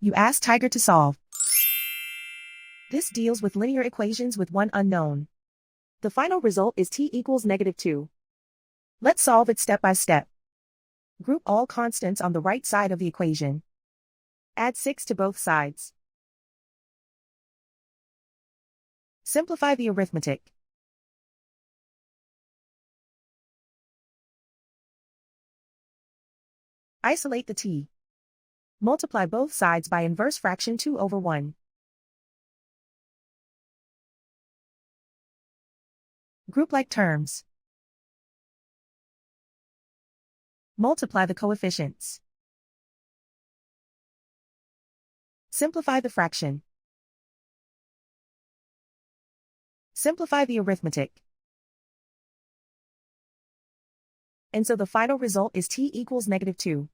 You ask Tiger to solve. This deals with linear equations with one unknown. The final result is t equals -2. Let's solve it step by step. Group all constants on the right side of the equation. Add 6 to both sides. Simplify the arithmetic. Isolate the t. Multiply both sides by inverse fraction 2/1. Group like terms. Multiply the coefficients. Simplify the fraction. Simplify the arithmetic. And so the final result is t equals -2.